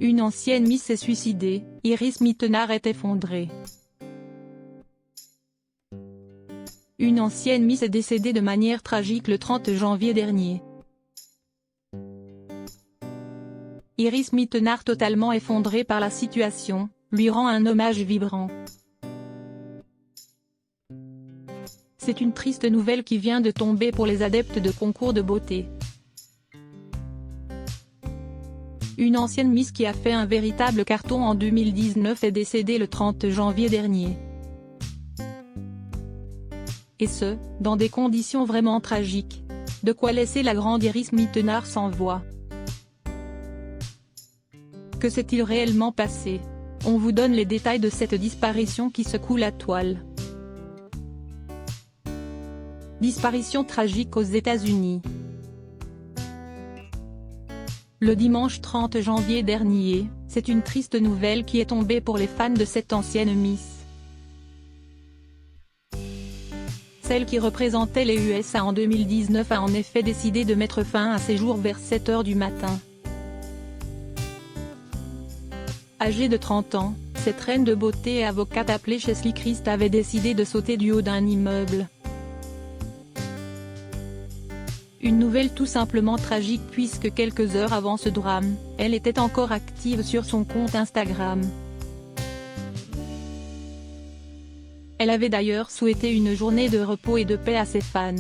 Une ancienne Miss s'est suicidée, Iris Mittenard est effondrée. Une ancienne Miss est décédée de manière tragique le 30 janvier dernier. Iris Mittenard, totalement effondrée par la situation, lui rend un hommage vibrant. C'est une triste nouvelle qui vient de tomber pour les adeptes de concours de beauté. Une ancienne Miss qui a fait un véritable carton en 2019 est décédée le 30 janvier dernier. Et ce, dans des conditions vraiment tragiques. De quoi laisser la grande Iris Mittenard sans voix. Que s'est-il réellement passé? On vous donne les détails de cette disparition qui secoue la toile. Disparition tragique aux États-Unis. Le dimanche 30 janvier dernier, c'est une triste nouvelle qui est tombée pour les fans de cette ancienne Miss. Celle qui représentait les USA en 2019 a en effet décidé de mettre fin à ses jours vers 7 h du matin. Âgée de 30 ans, cette reine de beauté et avocate appelée Chelsea Christ avait décidé de sauter du haut d'un immeuble. Une nouvelle tout simplement tragique puisque quelques heures avant ce drame, elle était encore active sur son compte Instagram. Elle avait d'ailleurs souhaité une journée de repos et de paix à ses fans.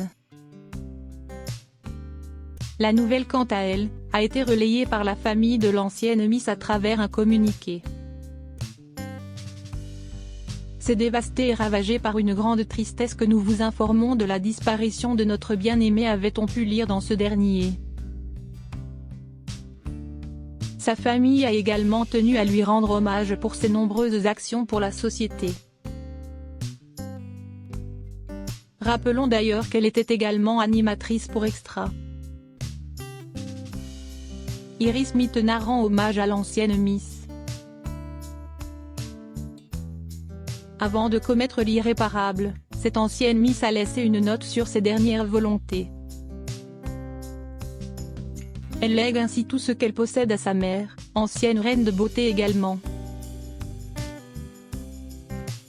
La nouvelle quant à elle, a été relayée par la famille de l'ancienne Miss à travers un communiqué. C'est dévasté et ravagé par une grande tristesse que nous vous informons de la disparition de notre bien-aimé, avait-on pu lire dans ce dernier. Sa famille a également tenu à lui rendre hommage pour ses nombreuses actions pour la société. Rappelons d'ailleurs qu'elle était également animatrice pour Extra. Iris Mittenard rend hommage à l'ancienne Miss. Avant de commettre l'irréparable, cette ancienne Miss a laissé une note sur ses dernières volontés. Elle lègue ainsi tout ce qu'elle possède à sa mère, ancienne reine de beauté également.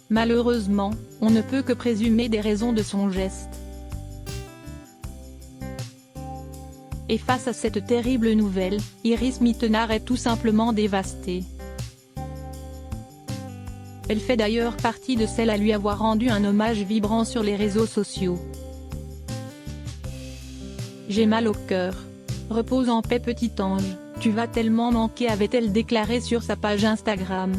Malheureusement, on ne peut que présumer des raisons de son geste. Et face à cette terrible nouvelle, Iris Mittenard est tout simplement dévastée. Elle fait d'ailleurs partie de celles à lui avoir rendu un hommage vibrant sur les réseaux sociaux. J'ai mal au cœur. Repose en paix petit ange, tu vas tellement manquer, avait-elle déclaré sur sa page Instagram.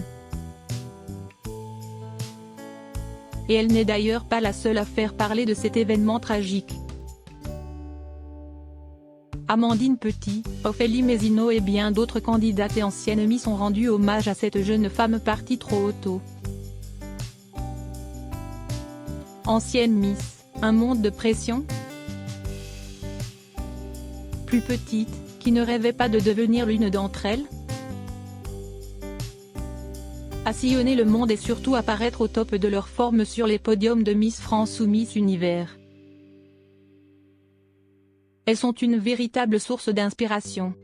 Et elle n'est d'ailleurs pas la seule à faire parler de cet événement tragique. Amandine Petit, Ophélie Mézino et bien d'autres candidates et anciennes Miss ont rendu hommage à cette jeune femme partie trop tôt. Ancienne Miss, un monde de pression? Plus petite, qui ne rêvait pas de devenir l'une d'entre elles? À sillonner le monde et surtout apparaître au top de leur forme sur les podiums de Miss France ou Miss Univers. Elles sont une véritable source d'inspiration.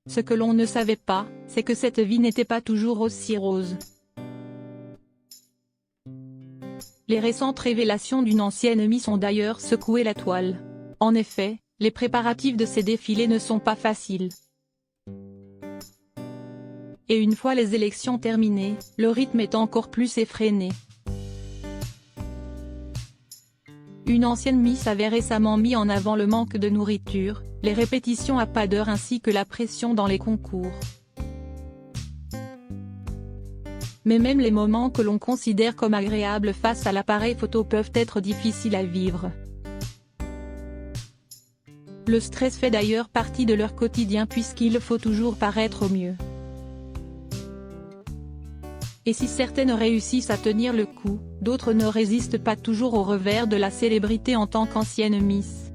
Ce que l'on ne savait pas, c'est que cette vie n'était pas toujours aussi rose. Les récentes révélations d'une ancienne Miss ont d'ailleurs secoué la toile. En effet, les préparatifs de ces défilés ne sont pas faciles. Et une fois les élections terminées, le rythme est encore plus effréné. Une ancienne Miss avait récemment mis en avant le manque de nourriture, les répétitions à pas d'heure ainsi que la pression dans les concours. Mais même les moments que l'on considère comme agréables face à l'appareil photo peuvent être difficiles à vivre. Le stress fait d'ailleurs partie de leur quotidien puisqu'il faut toujours paraître au mieux. Et si certaines réussissent à tenir le coup, d'autres ne résistent pas toujours au revers de la célébrité en tant qu'ancienne Miss.